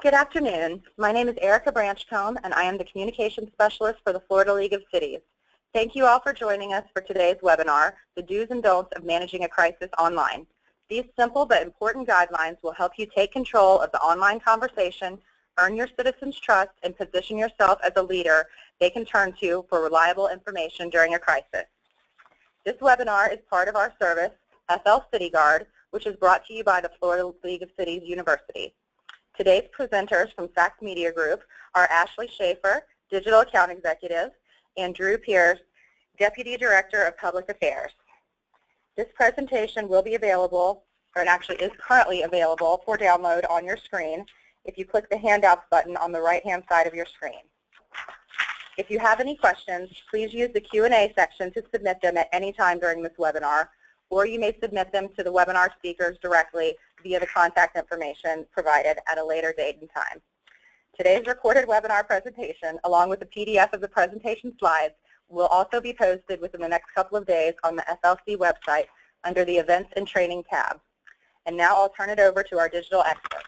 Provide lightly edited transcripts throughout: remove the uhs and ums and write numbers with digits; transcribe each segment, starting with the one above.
Good afternoon. My name is Erica Branchcombe, and I am the Communications Specialist for the Florida League of Cities. Thank you all for joining us for today's webinar, The Do's and Don'ts of Managing a Crisis Online. These simple but important guidelines will help you take control of the online conversation, earn your citizens' trust, and position yourself as a leader they can turn to for reliable information during a crisis. This webinar is part of our service, FL City Guard, which is brought to you by the Florida League of Cities University. Today's presenters from Sachs Media Group are Ashley Schaefer, Digital Account Executive, and Drew Pierce, Deputy Director of Public Affairs. This presentation will be available, or it actually is currently available for download on your screen if you click the handouts button on the right-hand side of your screen. If you have any questions, please use the Q&A section to submit them at any time during this webinar, or you may submit them to the webinar speakers directly via the contact information provided at a later date and time. Today's recorded webinar presentation, along with the PDF of the presentation slides, will also be posted within the next couple of days on the FLC website under the Events and Training tab. And now I'll turn it over to our digital experts.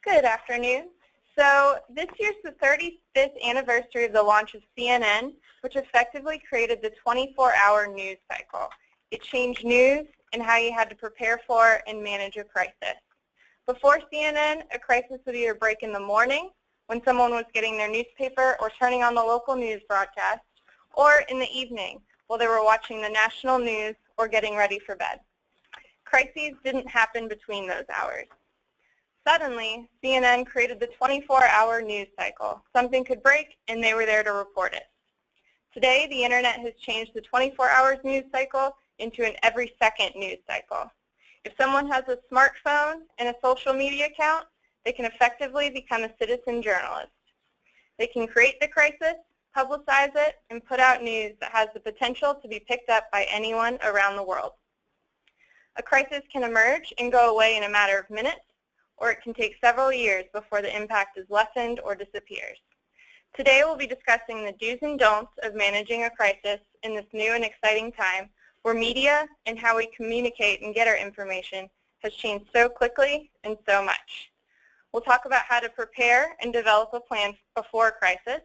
Good afternoon. So this year's the 35th anniversary of the launch of CNN, which effectively created the 24-hour news cycle. It changed news and how you had to prepare for and manage a crisis. Before CNN, a crisis would either break in the morning when someone was getting their newspaper or turning on the local news broadcast, or in the evening while they were watching the national news or getting ready for bed. Crises didn't happen between those hours. Suddenly, CNN created the 24-hour news cycle. Something could break, and they were there to report it. Today, the Internet has changed the 24-hour news cycle into an every-second news cycle. If someone has a smartphone and a social media account, they can effectively become a citizen journalist. They can create the crisis, publicize it, and put out news that has the potential to be picked up by anyone around the world. A crisis can emerge and go away in a matter of minutes, or it can take several years before the impact is lessened or disappears. Today we'll be discussing the do's and don'ts of managing a crisis in this new and exciting time where media and how we communicate and get our information has changed so quickly and so much. We'll talk about how to prepare and develop a plan before a crisis,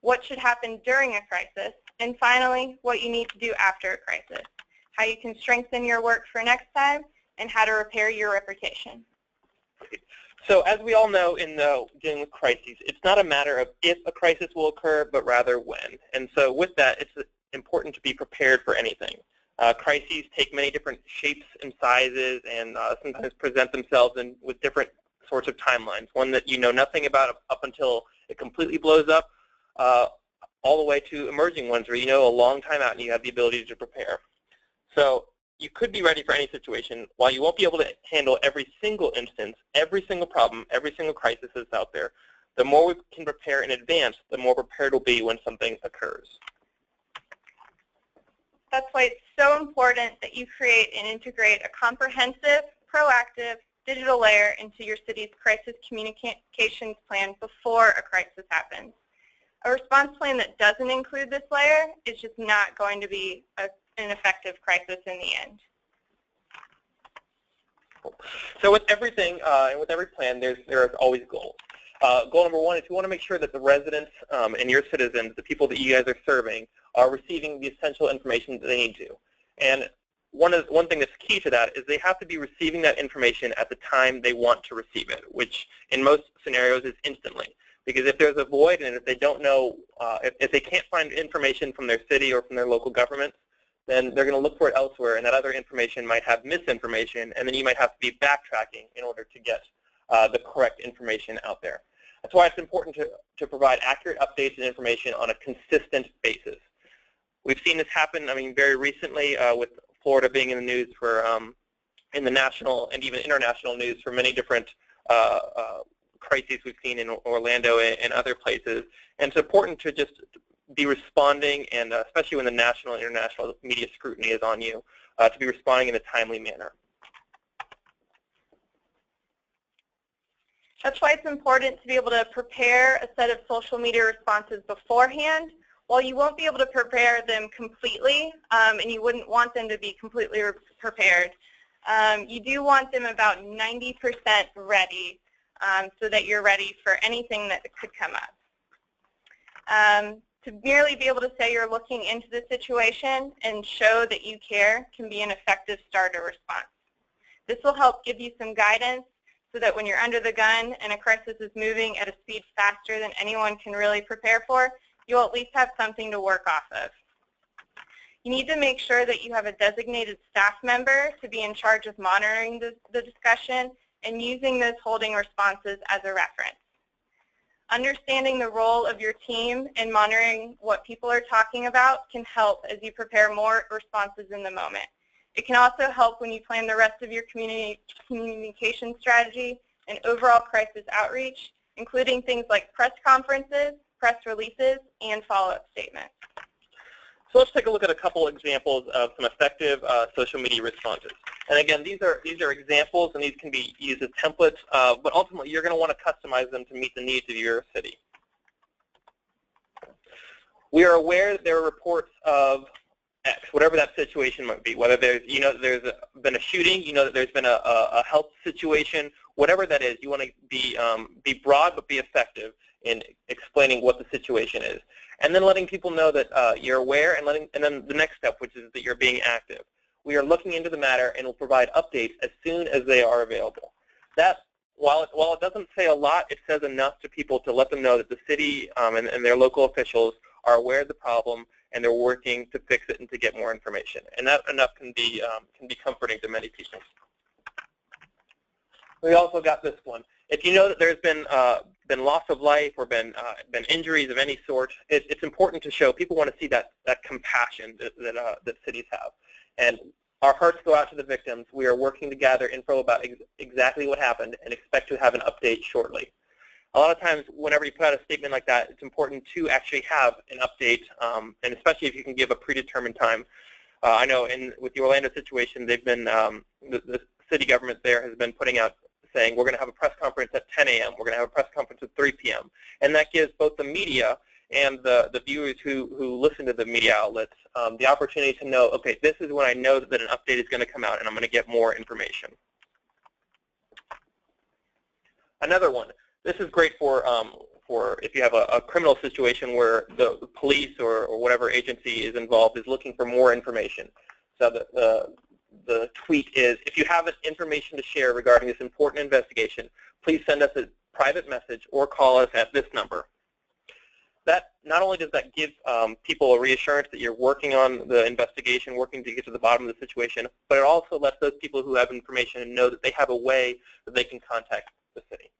what should happen during a crisis, and finally, what you need to do after a crisis, how you can strengthen your work for next time, and how to repair your reputation. So as we all know in dealing with crises, it's not a matter of if a crisis will occur, but rather when. And so with that, it's important to be prepared for anything. Crises take many different shapes and sizes and sometimes present themselves with different sorts of timelines, one that you know nothing about up until it completely blows up, all the way to emerging ones where you know a long time out and you have the ability to prepare. So you could be ready for any situation. While you won't be able to handle every single instance, every single problem, every single crisis that's out there, the more we can prepare in advance, the more prepared we'll be when something occurs. That's why it's so important that you create and integrate a comprehensive, proactive digital layer into your city's crisis communications plan before a crisis happens. A response plan that doesn't include this layer is just not going to be an effective crisis in the end. So with everything and with every plan, there are always goals. Goal number one is you want to make sure that the residents and your citizens, the people that you guys are serving, are receiving the essential information that they need to. And one thing that's key to that is they have to be receiving that information at the time they want to receive it, which in most scenarios is instantly. Because if there's a void and if they don't know, if they can't find information from their city or from their local government, then they're going to look for it elsewhere, and that other information might have misinformation, and then you might have to be backtracking in order to get the correct information out there. That's why it's important to provide accurate updates and information on a consistent basis. We've seen this happen, I mean, very recently with Florida being in the news for, in the national and even international news for many different crises we've seen in Orlando and other places. And it's important to just be responding, and especially when the national and international media scrutiny is on you, to be responding in a timely manner. That's why it's important to be able to prepare a set of social media responses beforehand While you won't be able to prepare them completely, and you wouldn't want them to be completely prepared, you do want them about 90% ready so that you're ready for anything that could come up. To merely be able to say you're looking into the situation and show that you care can be an effective starter response. This will help give you some guidance so that when you're under the gun and a crisis is moving at a speed faster than anyone can really prepare for, you'll at least have something to work off of. You need to make sure that you have a designated staff member to be in charge of monitoring the discussion and using those holding responses as a reference. Understanding the role of your team and monitoring what people are talking about can help as you prepare more responses in the moment. It can also help when you plan the rest of your communication strategy and overall crisis outreach, including things like press conferences, press releases, and follow-up statements. So let's take a look at a couple examples of some effective social media responses. And again, these are examples, and these can be used as templates, but ultimately you're going to want to customize them to meet the needs of your city. We are aware that there are reports of X, whatever that situation might be, whether there's, there's been a shooting, that there's been a health situation, whatever that is, you want to be broad but be effective in explaining what the situation is. And then letting people know that you're aware, and then the next step, which is that you're being active. We are looking into the matter and will provide updates as soon as they are available. That, while it doesn't say a lot, it says enough to people to let them know that the city and their local officials are aware of the problem and they're working to fix it and to get more information. And that enough can be comforting to many people. We also got this one. If you know that there's been loss of life or been injuries of any sort, it's important to show. People want to see that compassion that cities have. And our hearts go out to the victims. We are working to gather info about exactly what happened and expect to have an update shortly. A lot of times, whenever you put out a statement like that, it's important to actually have an update, and especially if you can give a predetermined time. I know with the Orlando situation, they've been the city government there has been putting out saying we're going to have a press conference at 10 a.m. We're going to have a press conference at 3 p.m. And that gives both the media and the viewers who listen to the media outlets the opportunity to know, okay, this is when I know that an update is going to come out and I'm going to get more information. Another one. This is great for if you have a criminal situation where the police or whatever agency is involved is looking for more information. So the tweet is, if you have information to share regarding this important investigation, please send us a private message or call us at this number. That not only does that give people a reassurance that you're working on the investigation, working to get to the bottom of the situation, but it also lets those people who have information know that they have a way that they can contact the city.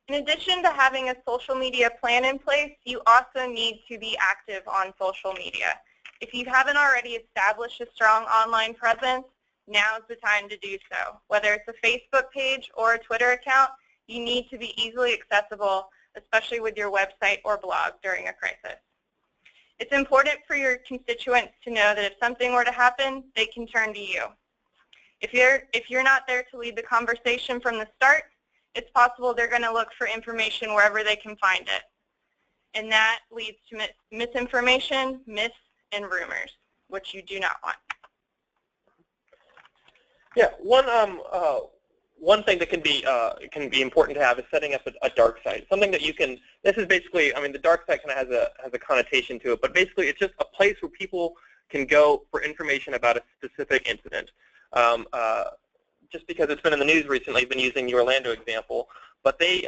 In addition to having a social media plan in place, you also need to be active on social media. If you haven't already established a strong online presence, now's the time to do so. Whether it's a Facebook page or a Twitter account, you need to be easily accessible, especially with your website or blog during a crisis. It's important for your constituents to know that if something were to happen, they can turn to you. If you're not there to lead the conversation from the start, it's possible they're going to look for information wherever they can find it. And that leads to misinformation, myths, and rumors, which you do not want. Yeah, one thing that can be important to have is setting up a dark site. Something that you can. This is basically, I mean, the dark site kind of has a connotation to it, but basically it's just a place where people can go for information about a specific incident. Just because it's been in the news recently, I've been using the Orlando example, but they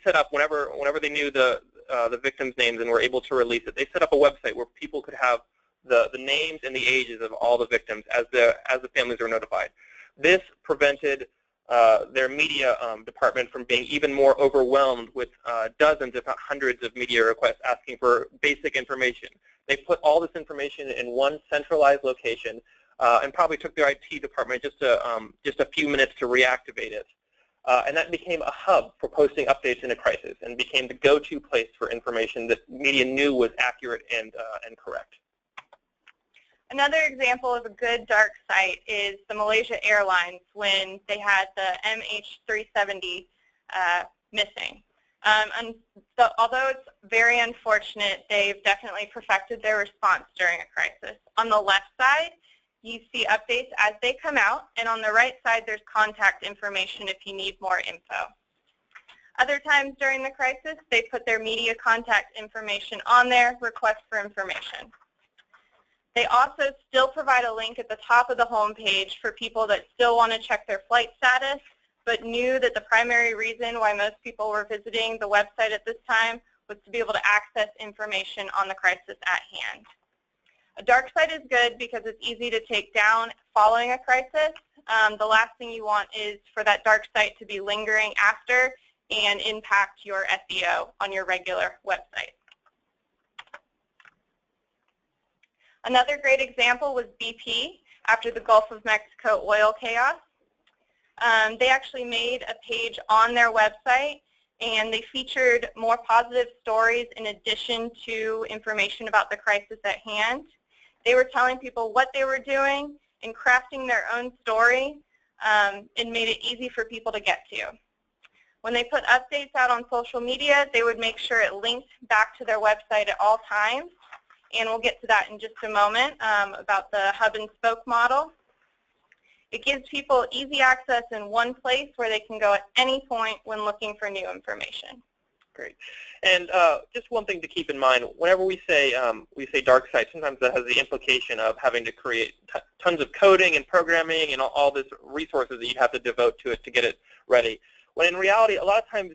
set up whenever they knew the victims' names and were able to release it. They set up a website where people could have the names and the ages of all the victims as the families are notified. This prevented their media department from being even more overwhelmed with dozens, if not hundreds, of media requests asking for basic information. They put all this information in one centralized location and probably took their IT department just a few minutes to reactivate it. And that became a hub for posting updates in a crisis and became the go-to place for information that media knew was accurate and correct. Another example of a good dark site is the Malaysia Airlines when they had the MH370 missing. And so, although it's very unfortunate, they've definitely perfected their response during a crisis. On the left side, you see updates as they come out, and on the right side, there's contact information if you need more info. Other times during the crisis, they put their media contact information on there, request for information. They also still provide a link at the top of the home page for people that still want to check their flight status, but knew that the primary reason why most people were visiting the website at this time was to be able to access information on the crisis at hand. A dark site is good because it's easy to take down following a crisis. The last thing you want is for that dark site to be lingering after and impact your SEO on your regular website. Another great example was BP after the Gulf of Mexico oil chaos. They actually made a page on their website, and they featured more positive stories in addition to information about the crisis at hand. They were telling people what they were doing and crafting their own story, and made it easy for people to get to. When they put updates out on social media, they would make sure it linked back to their website at all times, and we'll get to that in just a moment about the hub and spoke model. It gives people easy access in one place where they can go at any point when looking for new information. Great. And just one thing to keep in mind, whenever we say dark site, sometimes that has the implication of having to create tons of coding and programming and all this resources that you have to devote to it to get it ready. When in reality, a lot of times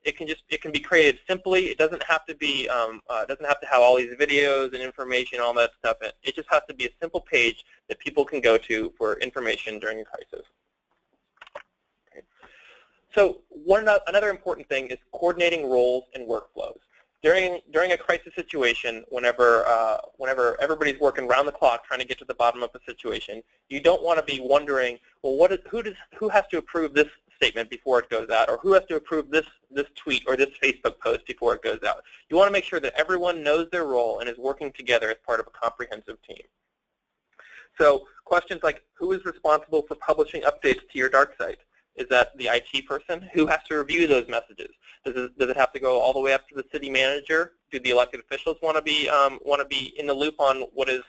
it can be created simply. It doesn't have to be doesn't have to have all these videos and information, all that stuff. It just has to be a simple page that people can go to for information during a crisis. Okay. So another important thing is coordinating roles and workflows. During a crisis situation, whenever everybody's working round the clock trying to get to the bottom of a situation, you don't want to be wondering, well, who has to approve this statement before it goes out, or who has to approve this tweet or this Facebook post before it goes out. You want to make sure that everyone knows their role and is working together as part of a comprehensive team. So questions like, who is responsible for publishing updates to your dark site? Is that the IT person? Who has to review those messages? Does it have to go all the way up to the city manager? Do the elected officials want to be in the loop on what is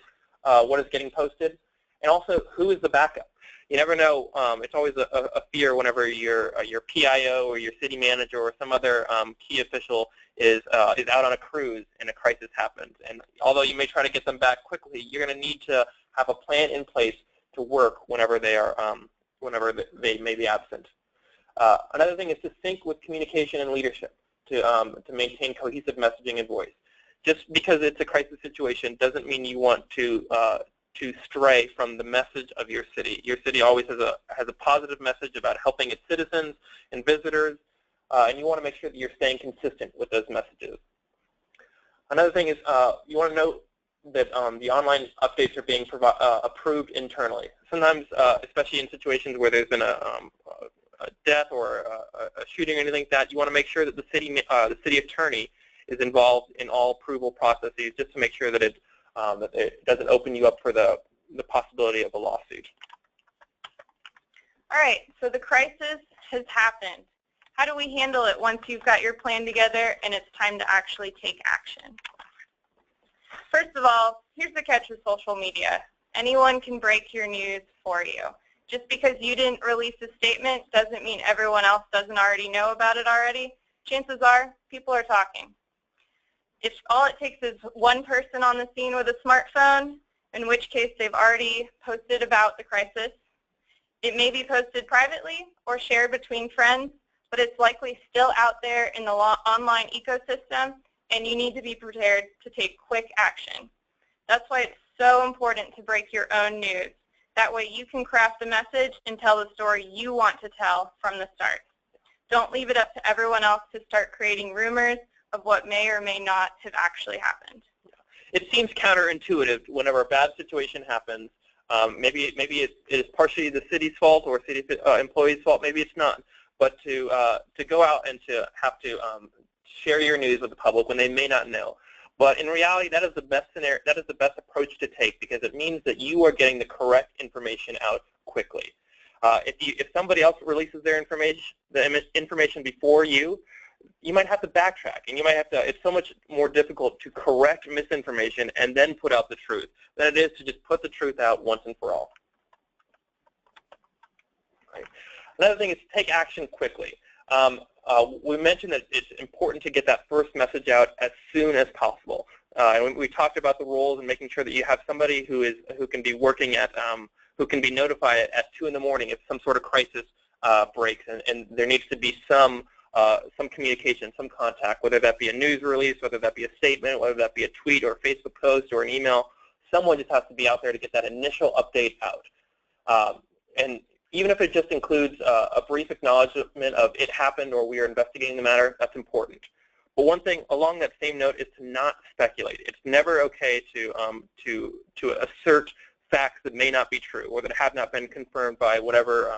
getting posted? And also, who is the backup? You never know. It's always a fear whenever your PIO or your city manager or some other key official is out on a cruise and a crisis happens. And although you may try to get them back quickly, you're going to need to have a plan in place to work whenever they are whenever they may be absent. Another thing is to sync with communication and leadership to maintain cohesive messaging and voice. Just because it's a crisis situation doesn't mean you want to stray from the message of your city. Your city always has a positive message about helping its citizens and visitors, and you want to make sure that you're staying consistent with those messages. Another thing is you want to note that the online updates are being approved internally. Sometimes, especially in situations where there's been a death or a shooting or anything like that, you want to make sure that the city attorney is involved in all approval processes, just to make sure that it doesn't open you up for the possibility of a lawsuit. All right, so the crisis has happened. How do we handle it once you've got your plan together and it's time to actually take action? First of all, here's the catch with social media. Anyone can break your news for you. Just because you didn't release a statement doesn't mean everyone else doesn't already know about it already. Chances are people are talking. If all it takes is one person on the scene with a smartphone, in which case they've already posted about the crisis, it may be posted privately or shared between friends, but it's likely still out there in the online ecosystem, and you need to be prepared to take quick action. That's why it's so important to break your own news. That way you can craft the message and tell the story you want to tell from the start. Don't leave it up to everyone else to start creating rumors of what may or may not have actually happened. It seems counterintuitive whenever a bad situation happens. Maybe it is partially the city's fault or city employees' fault. Maybe it's not. But to go out and to have to share your news with the public when they may not know. But in reality, that is the best scenario. That is the best approach to take, because it means that you are getting the correct information out quickly. If somebody else releases their information, the information before you, you might have to backtrack, and you might have to, it's so much more difficult to correct misinformation and then put out the truth than it is to just put the truth out once and for all. Right. Another thing is to take action quickly. We mentioned that it's important to get that first message out as soon as possible. And we talked about the roles and making sure that you have somebody who can be working at, who can be notified at 2 in the morning if some sort of crisis breaks, and there needs to be some communication, some contact, whether that be a news release, whether that be a statement, whether that be a tweet or a Facebook post or an email. Someone just has to be out there to get that initial update out. And even if it just includes a brief acknowledgement of it happened or we are investigating the matter, that's important. But one thing along that same note is to not speculate. It's never okay to assert facts that may not be true or that have not been confirmed by whatever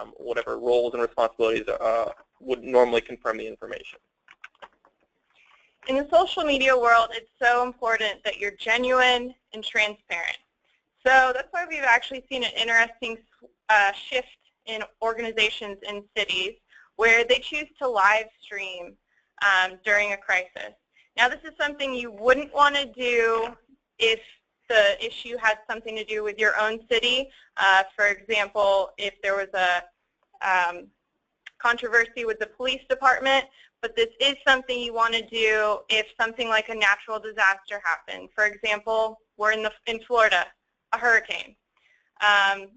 roles and responsibilities would normally confirm the information. In the social media world, it's so important that you're genuine and transparent. So that's why we've actually seen an interesting shift in organizations in cities where they choose to live stream during a crisis. Now, this is something you wouldn't want to do if the issue has something to do with your own city. For example, if there was a controversy with the police department, but this is something you want to do if something like a natural disaster happens. For example, we're in Florida, a hurricane.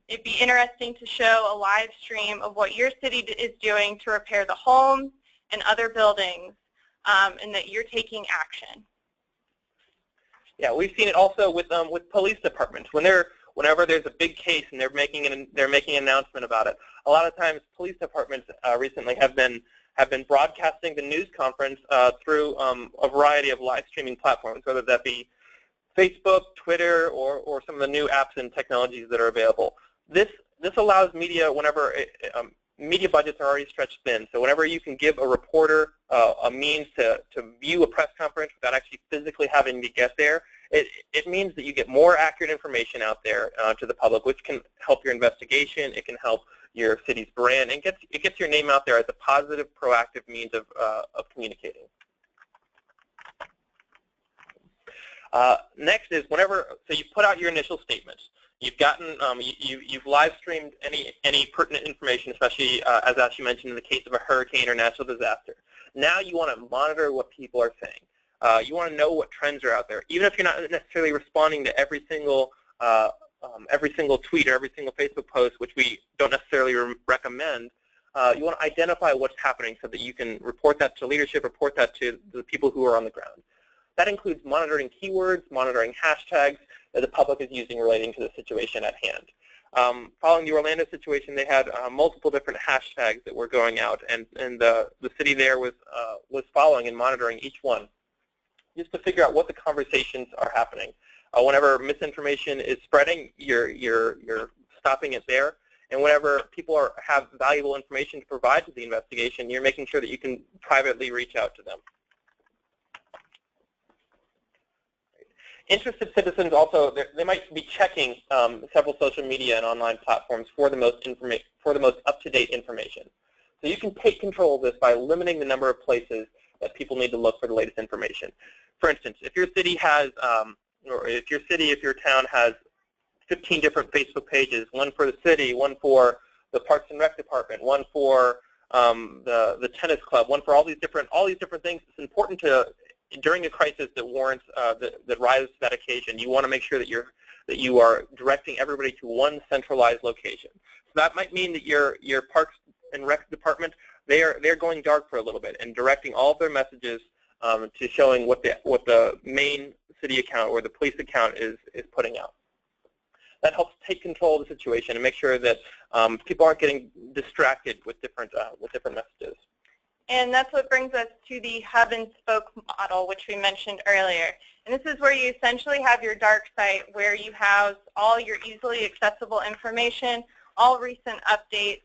It'd be interesting to show a live stream of what your city is doing to repair the homes and other buildings, and that you're taking action. Yeah, we've seen it also with police departments. Whenever there's a big case and they're making an announcement about it, a lot of times police departments recently have been broadcasting the news conference through a variety of live streaming platforms, whether that be Facebook, Twitter, or some of the new apps and technologies that are available. This allows media, whenever media budgets are already stretched thin, so whenever you can give a reporter a means to view a press conference without actually physically having to get there, it means that you get more accurate information out there to the public, which can help your investigation, it can help your city's brand, and it gets your name out there as a positive, proactive means of communicating. Next is so you put out your initial statements. You've gotten, you've live streamed any pertinent information, especially as Ashley mentioned in the case of a hurricane or natural disaster. Now you want to monitor what people are saying. You want to know what trends are out there, even if you're not necessarily responding to every single tweet or every single Facebook post, which we don't necessarily recommend. You want to identify what's happening so that you can report that to leadership, report that to the people who are on the ground. That includes monitoring keywords, monitoring hashtags that the public is using relating to the situation at hand. Following the Orlando situation, they had multiple different hashtags that were going out, and the city there was following and monitoring each one, just to figure out what the conversations are happening. Whenever misinformation is spreading, you're stopping it there, and whenever people have valuable information to provide to the investigation, you're making sure that you can privately reach out to them. Interested citizens also, they might be checking several social media and online platforms for the most up-to-date information. So you can take control of this by limiting the number of places that people need to look for the latest information. For instance, if your city has, if your town has 15 different Facebook pages, one for the city, one for the Parks and Rec department, one for the tennis club, one for all these different things, it's important to, during a crisis that warrants that rises to that occasion, you want to make sure that you are directing everybody to one centralized location. So that might mean that your Parks and Rec department, they're going dark for a little bit and directing all of their messages to showing what the main city account or the police account is putting out. That helps take control of the situation and make sure that people aren't getting distracted with different messages. And that's what brings us to the hub and spoke model, which we mentioned earlier. And this is where you essentially have your dark site where you house all your easily accessible information, all recent updates,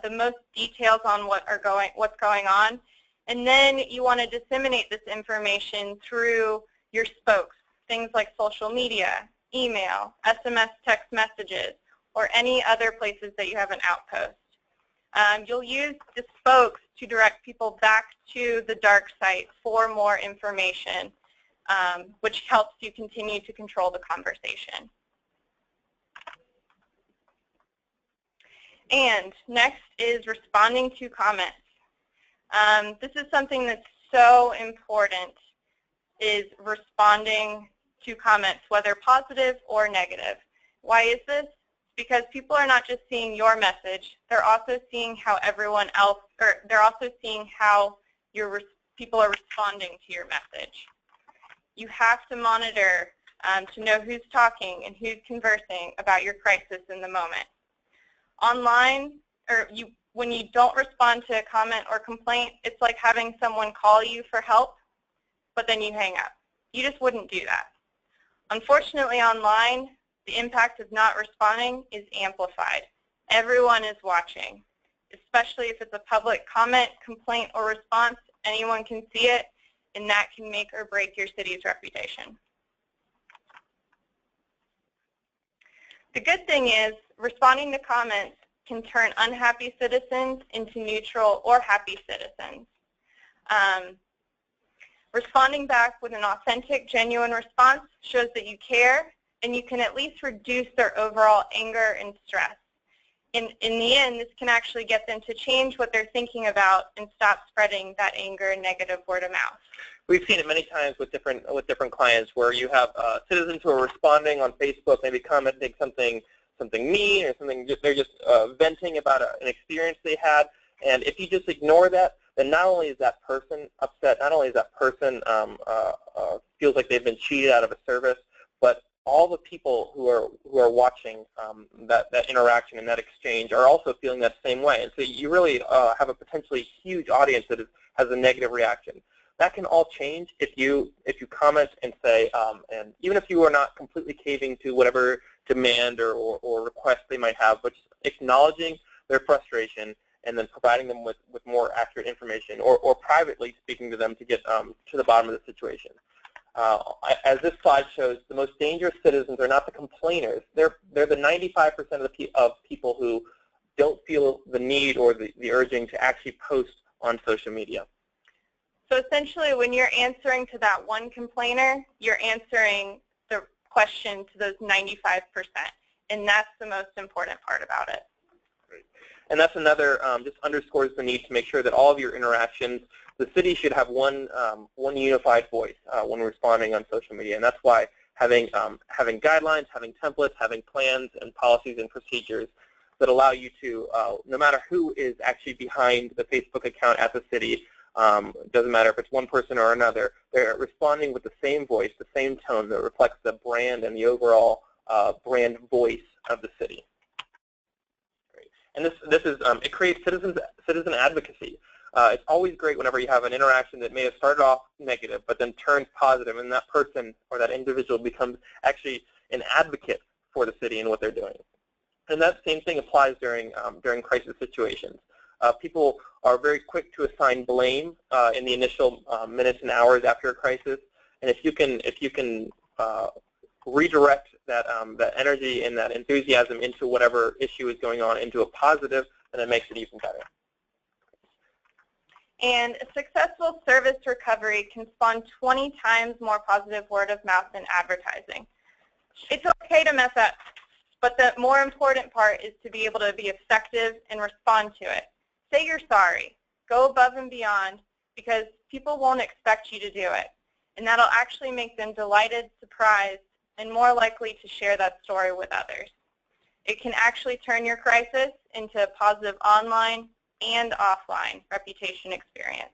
the most details on what's going on. And then you want to disseminate this information through your spokes, things like social media, email, SMS text messages, or any other places that you have an outpost. You'll use the spokes to direct people back to the dark site for more information, which helps you continue to control the conversation. And next is responding to comments. This is something that's so important, is responding to comments, whether positive or negative. Why is this? Because people are not just seeing your message, they're also seeing how everyone else, or they're also seeing how people are responding to your message. You have to monitor to know who's talking and who's conversing about your crisis in the moment. Online, or when you don't respond to a comment or complaint, it's like having someone call you for help, but then you hang up. You just wouldn't do that. Unfortunately, online, the impact of not responding is amplified. Everyone is watching, especially if it's a public comment, complaint, or response. Anyone can see it, and that can make or break your city's reputation. The good thing is, responding to comments can turn unhappy citizens into neutral or happy citizens. Responding back with an authentic, genuine response shows that you care, and you can at least reduce their overall anger and stress. In the end, this can actually get them to change what they're thinking about and stop spreading that anger and negative word of mouth. We've seen it many times with different clients where you have citizens who are responding on Facebook, maybe commenting something mean or something. They're just venting about an experience they had, and if you just ignore that, then not only is that person upset, not only is that person feels like they've been cheated out of a service, but all the people who are watching that interaction and that exchange are also feeling that same way. And so you really have a potentially huge audience that has a negative reaction. That can all change if you comment and say, and even if you are not completely caving to whatever demand or request they might have, but just acknowledging their frustration and then providing them with more accurate information, or privately speaking to them to get to the bottom of the situation. As this slide shows, the most dangerous citizens are not the complainers. They're the 95% of people who don't feel the need or the urging to actually post on social media. So essentially, when you're answering to that one complainer, you're answering the question to those 95%, and that's the most important part about it. Great. And that's another, just underscores the need to make sure that all of your interactions, the city should have one unified voice when responding on social media, and that's why having guidelines, having templates, having plans and policies and procedures that allow you to, no matter who is actually behind the Facebook account at the city, doesn't matter if it's one person or another, they're responding with the same voice, the same tone that reflects the brand and the overall brand voice of the city. Great. And this is it creates citizen advocacy. It's always great whenever you have an interaction that may have started off negative but then turns positive, and that person or that individual becomes actually an advocate for the city and what they're doing. And that same thing applies during crisis situations. People are very quick to assign blame in the initial minutes and hours after a crisis, and if you can redirect that energy and that enthusiasm into whatever issue is going on into a positive, then it makes it even better. And a successful service recovery can spawn 20 times more positive word of mouth than advertising. It's okay to mess up, but the more important part is to be able to be effective and respond to it. Say you're sorry. Go above and beyond, because people won't expect you to do it. And that'll actually make them delighted, surprised, and more likely to share that story with others. It can actually turn your crisis into a positive online and offline reputation experience.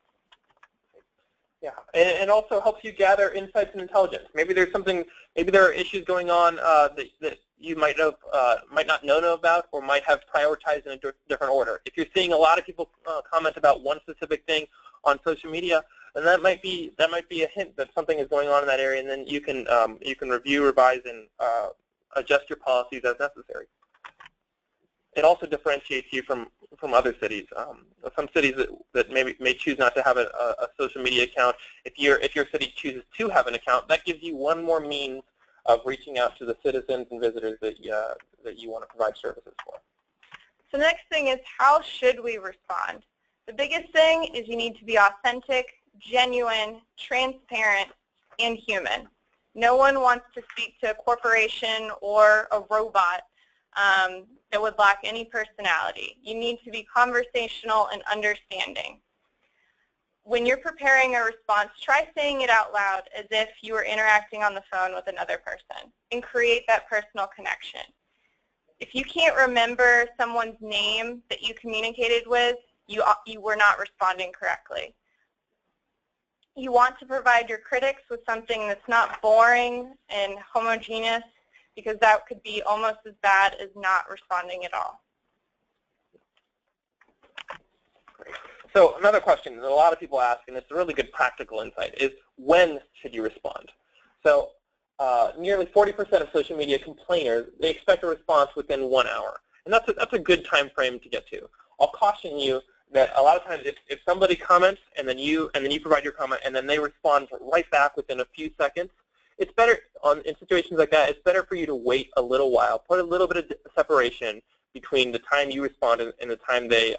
Yeah, and it also helps you gather insights and intelligence. Maybe there are issues going on that you might not know about, or might have prioritized in a different order. If you're seeing a lot of people comment about one specific thing on social media, then that might be a hint that something is going on in that area, and then you can review, revise, and adjust your policies as necessary. It also differentiates you from other cities. Some cities that may choose not to have a social media account. If your city chooses to have an account, that gives you one more means of reaching out to the citizens and visitors that you want to provide services for. So the next thing is, how should we respond? The biggest thing is you need to be authentic, genuine, transparent, and human. No one wants to speak to a corporation or a robot that would lack any personality. You need to be conversational and understanding. When you're preparing a response, try saying it out loud as if you were interacting on the phone with another person and create that personal connection. If you can't remember someone's name that you communicated with, you were not responding correctly. You want to provide your critics with something that's not boring and homogeneous, because that could be almost as bad as not responding at all. Great. So another question that a lot of people ask, and it's a really good practical insight, is when should you respond? So nearly 40% of social media complainers, they expect a response within 1 hour. And that's a good time frame to get to. I'll caution you that a lot of times if somebody comments and then you provide your comment and then they respond right back within a few seconds, it's better in situations like that, it's better for you to wait a little while, put a little bit of separation between the time you responded and the time they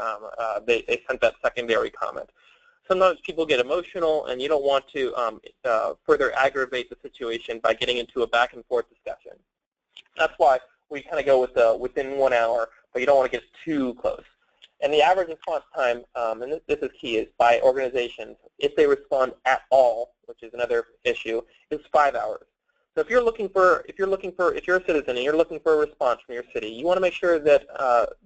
sent that secondary comment. Sometimes people get emotional, and you don't want to further aggravate the situation by getting into a back and forth discussion. That's why we kind of go with within 1 hour, but you don't want to get too close. And the average response time, and this is key, is by organizations, if they respond at all, which is another issue, is 5 hours. So if you're a citizen and you're looking for a response from your city, you want to make sure that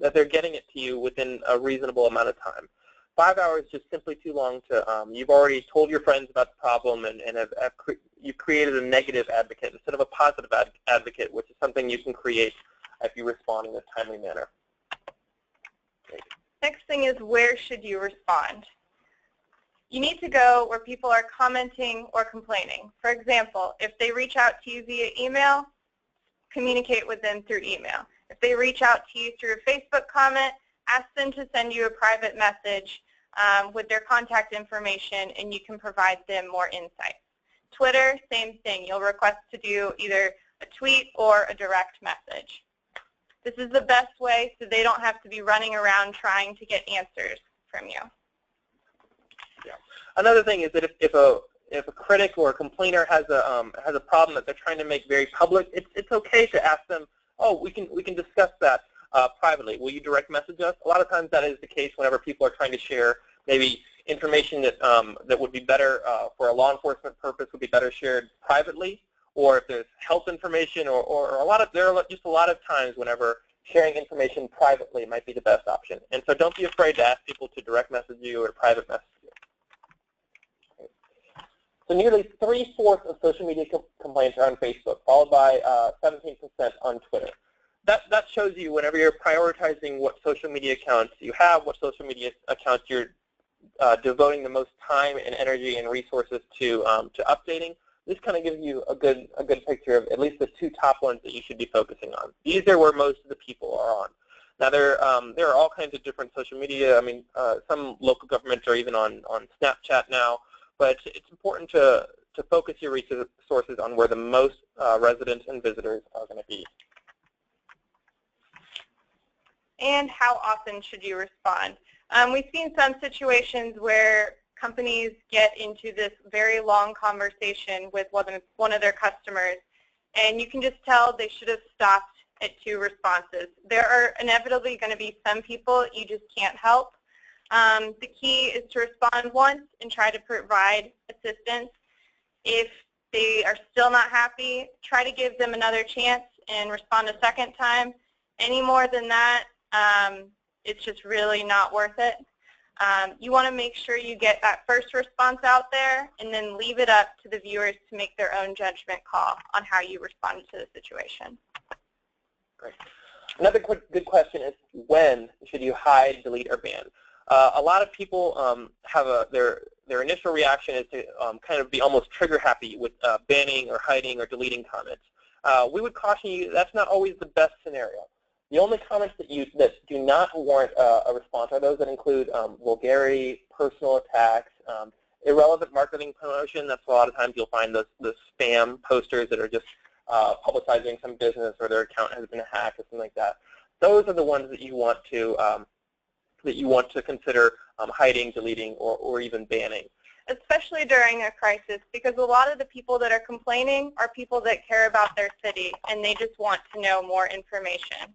that they're getting it to you within a reasonable amount of time. 5 hours is just simply too long to, you've already told your friends about the problem and you've created a negative advocate instead of a positive advocate, which is something you can create if you respond in a timely manner. Great. Next thing is, where should you respond? You need to go where people are commenting or complaining. For example, if they reach out to you via email, communicate with them through email. If they reach out to you through a Facebook comment, ask them to send you a private message with their contact information, and you can provide them more insights. Twitter, same thing. You'll request to do either a tweet or a direct message. This is the best way so they don't have to be running around trying to get answers from you. Yeah. Another thing is that if a critic or a complainer has a problem that they're trying to make very public, it's okay to ask them, oh, we can discuss that privately. Will you direct message us? A lot of times that is the case whenever people are trying to share maybe information that that would be better for a law enforcement purpose would be better shared privately, or if there's health information, there are just a lot of times whenever sharing information privately might be the best option. And so don't be afraid to ask people to direct message you or private message you. Okay. So nearly 3/4 of social media complaints are on Facebook, followed by 17% on Twitter. That shows you whenever you're prioritizing what social media accounts you have, what social media accounts you're devoting the most time and energy and resources to updating. This kind of gives you a good picture of at least the 2 top ones that you should be focusing on. These are where most of the people are on. Now there are all kinds of different social media. I mean, some local governments are even on Snapchat now, but it's important to focus your resources on where the most residents and visitors are going to be. And how often should you respond? We've seen some situations where companies get into this very long conversation with one of their customers, and you can just tell they should have stopped at 2 responses. There are inevitably going to be some people you just can't help. The key is to respond once and try to provide assistance. If they are still not happy, try to give them another chance and respond a second time. Any more than that, it's just really not worth it. You want to make sure you get that first response out there and then leave it up to the viewers to make their own judgment call on how you responded to the situation. Great. Another good question is, when should you hide, delete, or ban? A lot of people have their initial reaction is to kind of be almost trigger happy with banning or hiding or deleting comments. We would caution you that's not always the best scenario. The only comments that do not warrant a response are those that include vulgarity, personal attacks, irrelevant marketing promotion. That's a lot of times you'll find the spam posters that are just publicizing some business or their account has been hacked or something like that. Those are the ones that you want to that you want to consider hiding, deleting, or even banning. Especially during a crisis, because a lot of the people that are complaining are people that care about their city, and they just want to know more information.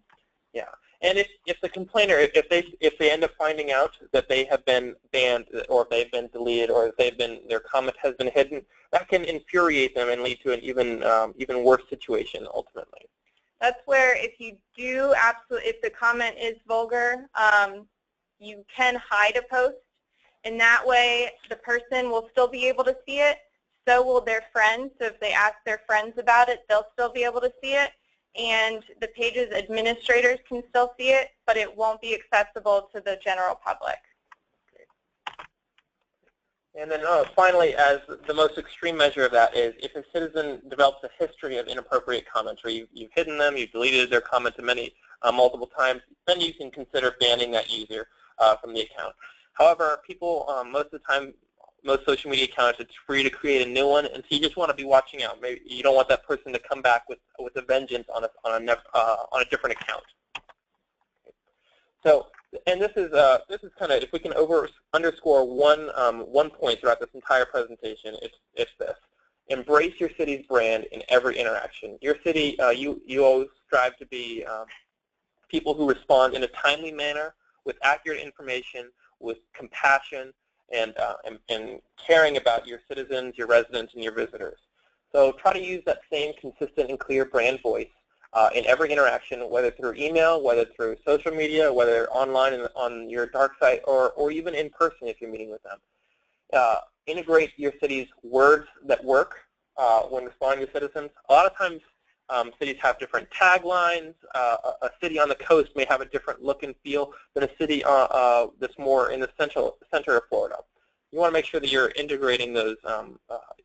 Yeah, and if the complainer, if they end up finding out that they have been banned, or if they've been deleted, or if their comment has been hidden, that can infuriate them and lead to an even worse situation ultimately. That's where if you do if the comment is vulgar, you can hide a post. And that way, the person will still be able to see it, so will their friends. So if they ask their friends about it, they'll still be able to see it. And the page's administrators can still see it, but it won't be accessible to the general public. And then finally, as the most extreme measure of that is if a citizen develops a history of inappropriate comments, or you've hidden them, you've deleted their comment multiple times, then you can consider banning that user from the account. However, people, most of the time, most social media accounts, it's free to create a new one, and so you just want to be watching out. Maybe you don't want that person to come back with a vengeance on a different account. So, and this is kind of, if we can underscore one point throughout this entire presentation, it's this: embrace your city's brand in every interaction. Your city, you always strive to be people who respond in a timely manner with accurate information, with compassion, and caring about your citizens, your residents, and your visitors. So try to use that same consistent and clear brand voice in every interaction, whether through email, whether through social media, whether online and on your dark site, or even in person if you're meeting with them. Integrate your city's words that work when responding to citizens. A lot of times cities have different taglines. A city on the coast may have a different look and feel than a city that's more in the center of Florida. You want to make sure that you're integrating those.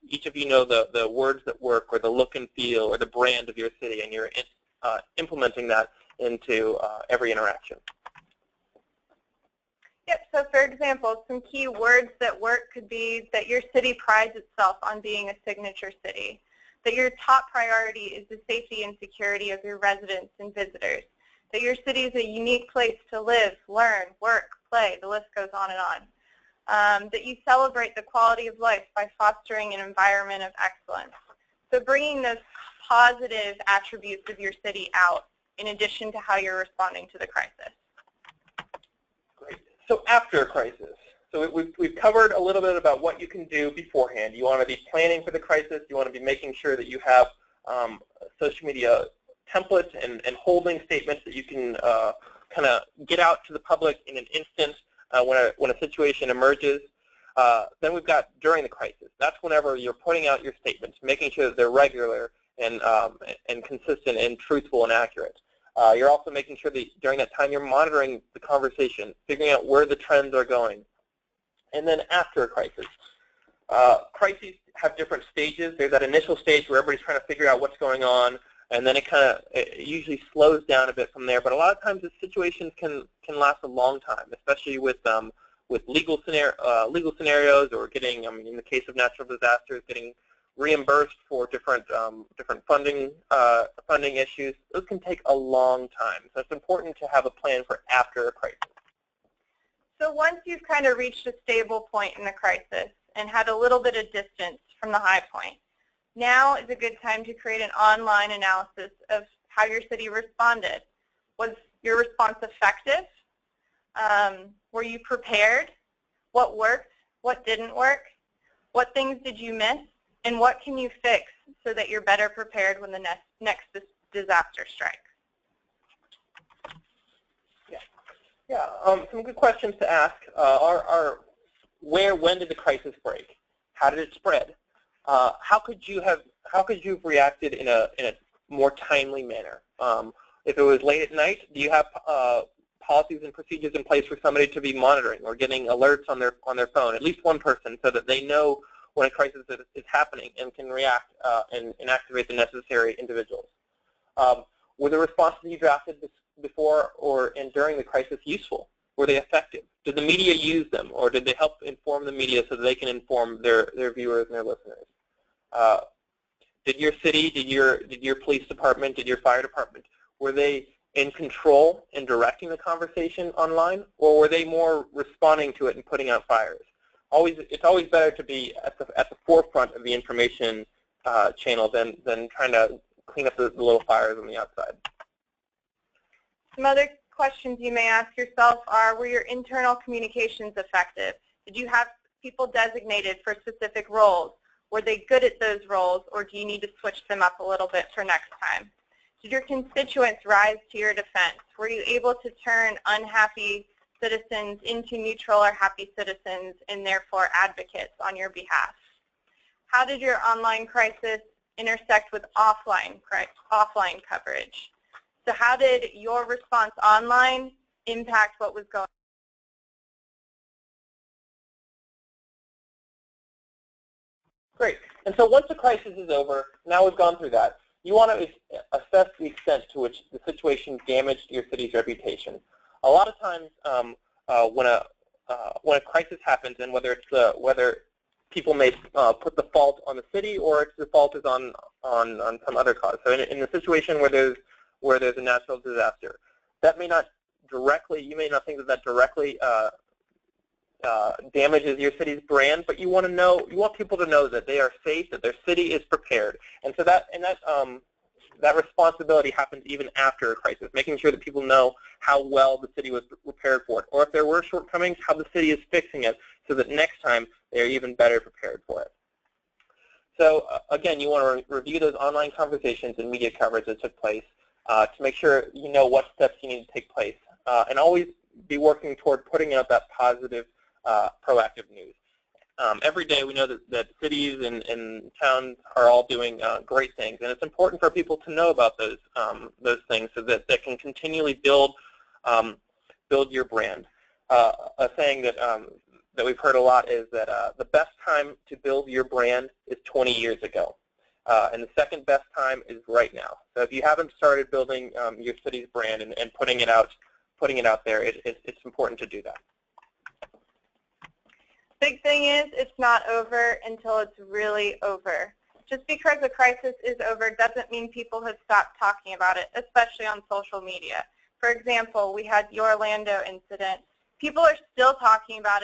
Each of you know the words that work, or the look and feel, or the brand of your city, and you're implementing that into every interaction. Yep, so for example, some key words that work could be that your city prides itself on being a signature city, that your top priority is the safety and security of your residents and visitors, that your city is a unique place to live, learn, work, play, the list goes on and on, that you celebrate the quality of life by fostering an environment of excellence. So bringing those positive attributes of your city out in addition to how you're responding to the crisis. Great. So after a crisis, so we've covered a little bit about what you can do beforehand. You want to be planning for the crisis. You want to be making sure that you have social media templates and holding statements that you can kind of get out to the public in an instant when a situation emerges. Then we've got during the crisis. That's whenever you're putting out your statements, making sure that they're regular and consistent and truthful and accurate. You're also making sure that during that time you're monitoring the conversation, figuring out where the trends are going. And then after a crisis. Crises have different stages. There's that initial stage where everybody's trying to figure out what's going on, and then it usually slows down a bit from there. But a lot of times the situations can last a long time, especially with legal scenarios, or getting, in the case of natural disasters, getting reimbursed for different funding issues. Those can take a long time. So it's important to have a plan for after a crisis. So once you've kind of reached a stable point in the crisis and had a little bit of distance from the high point, now is a good time to create an online analysis of how your city responded. Was your response effective? Were you prepared? What worked? What didn't work? What things did you miss? And what can you fix so that you're better prepared when the next disaster strikes? Yeah, some good questions to ask are when did the crisis break? How did it spread? How could you have reacted in a more timely manner? If it was late at night, do you have policies and procedures in place for somebody to be monitoring or getting alerts on their phone, at least one person, so that they know when a crisis is happening and can react and activate the necessary individuals? Were the responses you drafted before and during the crisis useful? Were they effective? Did the media use them, or did they help inform the media so that they can inform their viewers and their listeners? Did your city, did your police department, did your fire department, were they in control in directing the conversation online, or were they more responding to it and putting out fires? It's always better to be at the forefront of the information channel than trying to clean up the little fires on the outside. Some other questions you may ask yourself are, were your internal communications effective? Did you have people designated for specific roles? Were they good at those roles, or do you need to switch them up a little bit for next time? Did your constituents rise to your defense? Were you able to turn unhappy citizens into neutral or happy citizens and therefore advocates on your behalf? How did your online crisis intersect with offline coverage? So how did your response online impact what was going on? Great. And so once the crisis is over, now we've gone through that, you want to assess the extent to which the situation damaged your city's reputation. A lot of times when a crisis happens, and whether people may put the fault on the city or the fault is on some other cause. So in a situation where there's a natural disaster, that may not directly, you may not think that directly damages your city's brand, but you want people to know that they are safe, that their city is prepared, and so that responsibility happens even after a crisis, making sure that people know how well the city was prepared for it, or if there were shortcomings, how the city is fixing it, so that next time they are even better prepared for it. So again, you want to review those online conversations and media coverage that took place to make sure you know what steps you need to take place, and always be working toward putting out that positive, proactive news. Every day we know that cities and towns are all doing great things, and it's important for people to know about those things so that they can continually build your brand. A saying that we've heard a lot is that the best time to build your brand is 20 years ago, and the second best time is right now. So if you haven't started building your city's brand and putting it out there, it's important to do that. Big thing is, it's not over until it's really over. Just because a crisis is over doesn't mean people have stopped talking about it, especially on social media. For example, we had the Orlando incident. People are still talking about it.